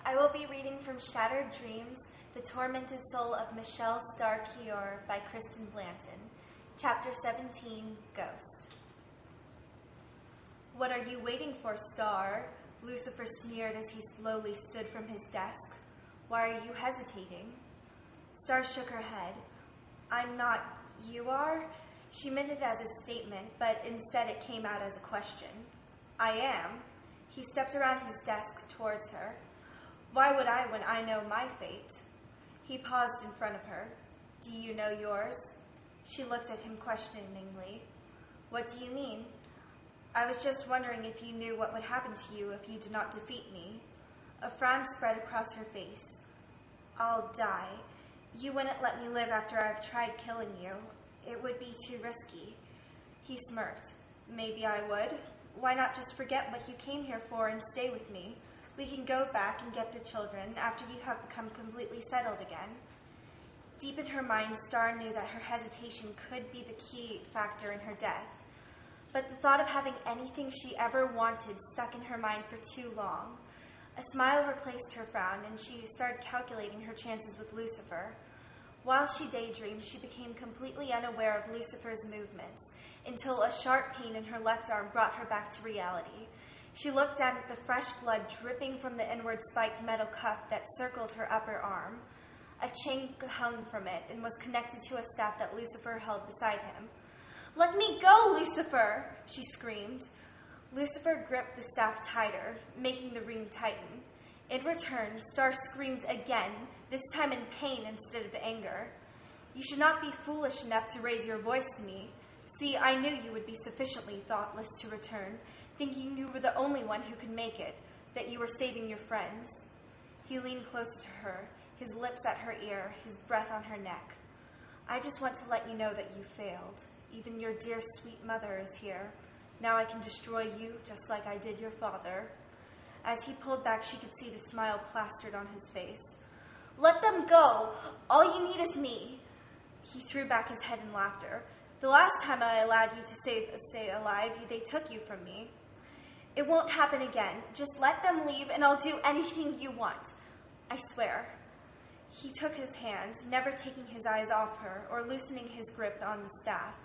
I will be reading from Shattered Dreams, The Tormented Soul of Michelle Starr-Kior by Kristen Blanton. Chapter 17, Ghost. "What are you waiting for, Star?" Lucifer sneered as he slowly stood from his desk. "Why are you hesitating?" Star shook her head. "I'm not. You are?" She meant it as a statement, but instead it came out as a question. "I am." He stepped around his desk towards her. "Why would I when I know my fate?" He paused in front of her. "Do you know yours?" She looked at him questioningly. "What do you mean?" "I was just wondering if you knew what would happen to you if you did not defeat me." A frown spread across her face. "I'll die. You wouldn't let me live after I've tried killing you. It would be too risky." He smirked. "Maybe I would. Why not just forget what you came here for and stay with me? We can go back and get the children after you have become completely settled again." Deep in her mind, Star knew that her hesitation could be the key factor in her death. But the thought of having anything she ever wanted stuck in her mind for too long. A smile replaced her frown, and she started calculating her chances with Lucifer. While she daydreamed, she became completely unaware of Lucifer's movements, until a sharp pain in her left arm brought her back to reality. She looked down at the fresh blood dripping from the inward spiked metal cuff that circled her upper arm. A chain hung from it and was connected to a staff that Lucifer held beside him. "Let me go, Lucifer!" she screamed. Lucifer gripped the staff tighter, making the ring tighten. In return, Star screamed again, this time in pain instead of anger. "You should not be foolish enough to raise your voice to me. See, I knew you would be sufficiently thoughtless to return, thinking you were the only one who could make it, that you were saving your friends." He leaned closer to her, his lips at her ear, his breath on her neck. "I just want to let you know that you failed. Even your dear, sweet mother is here. Now I can destroy you just like I did your father." As he pulled back, she could see the smile plastered on his face. "Let them go! All you need is me." He threw back his head in laughter. "The last time I allowed you to stay alive, they took you from me." "It won't happen again. Just let them leave and I'll do anything you want. I swear." He took his hand, never taking his eyes off her or loosening his grip on the staff.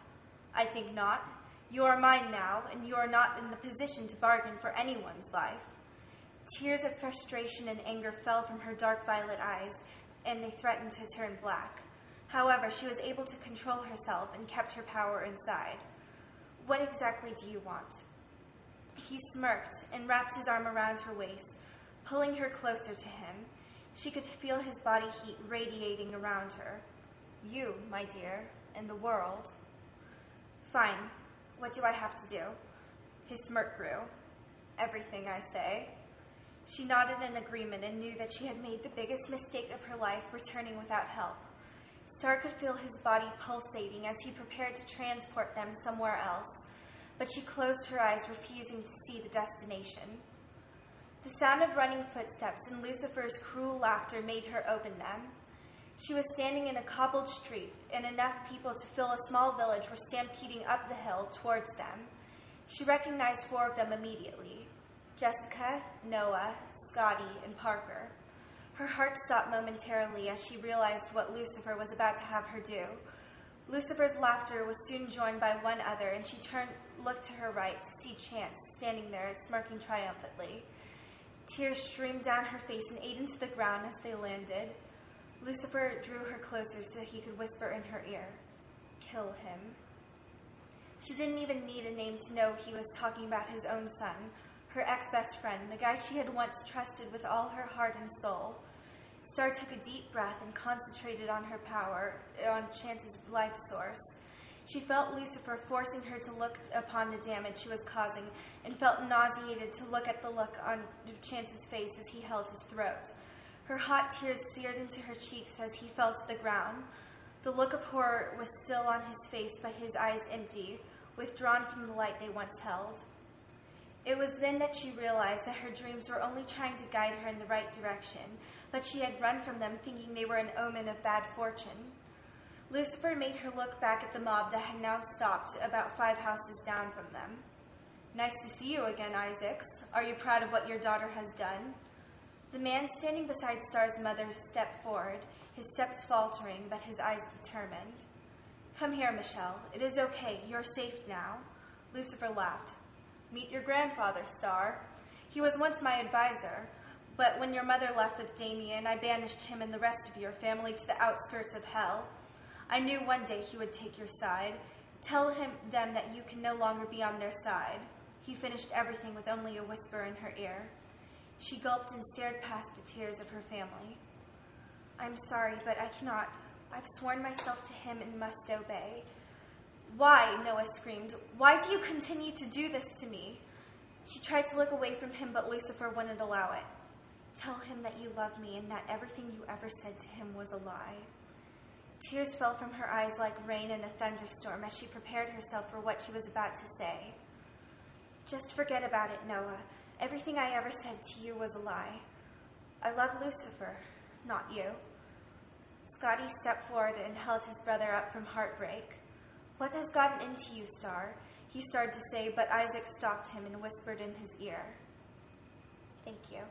"I think not. You are mine now, and you are not in the position to bargain for anyone's life." Tears of frustration and anger fell from her dark violet eyes, and they threatened to turn black. However, she was able to control herself and kept her power inside. "What exactly do you want?" He smirked and wrapped his arm around her waist, pulling her closer to him. She could feel his body heat radiating around her. "You, my dear, and the world." "Fine. What do I have to do?" His smirk grew. "Everything I say." She nodded in agreement and knew that she had made the biggest mistake of her life returning without help. Star could feel his body pulsating as he prepared to transport them somewhere else, but she closed her eyes, refusing to see the destination. The sound of running footsteps and Lucifer's cruel laughter made her open them. She was standing in a cobbled street, and enough people to fill a small village were stampeding up the hill towards them. She recognized 4 of them immediately: Jessica, Noah, Scotty, and Parker. Her heart stopped momentarily as she realized what Lucifer was about to have her do. Lucifer's laughter was soon joined by one other, and she looked to her right to see Chance standing there, smirking triumphantly. Tears streamed down her face and ate into the ground as they landed. Lucifer drew her closer so he could whisper in her ear, "Kill him." She didn't even need a name to know he was talking about his own son, her ex-best friend, the guy she had once trusted with all her heart and soul. Star took a deep breath and concentrated on her power, on Chance's life source. She felt Lucifer forcing her to look upon the damage she was causing, and felt nauseated to look at the look on Chance's face as he held his throat. Her hot tears seared into her cheeks as he fell to the ground. The look of horror was still on his face, but his eyes empty, withdrawn from the light they once held. It was then that she realized that her dreams were only trying to guide her in the right direction, but she had run from them thinking they were an omen of bad fortune. Lucifer made her look back at the mob that had now stopped about 5 houses down from them. "Nice to see you again, Isaacs. Are you proud of what your daughter has done?" The man standing beside Star's mother stepped forward, his steps faltering, but his eyes determined. Come here, Michelle. It is okay. You're safe now. Lucifer laughed. Meet your grandfather, Star. He was once my advisor, but when your mother left with Damien, I banished him and the rest of your family to the outskirts of hell. I knew one day he would take your side. Tell them that you can no longer be on their side. He finished everything with only a whisper in her ear. She gulped and stared past the tears of her family. I'm sorry, but I cannot. I've sworn myself to him and must obey. Why? Noah screamed. Why do you continue to do this to me? She tried to look away from him, but Lucifer wouldn't allow it. Tell him that you love me and that everything you ever said to him was a lie. Tears fell from her eyes like rain in a thunderstorm as she prepared herself for what she was about to say. Just forget about it, Noah. Everything I ever said to you was a lie. I love Lucifer, not you. Scotty stepped forward and held his brother up from heartbreak. What has gotten into you, Star? He started to say, but Isaac stopped him and whispered in his ear. Thank you.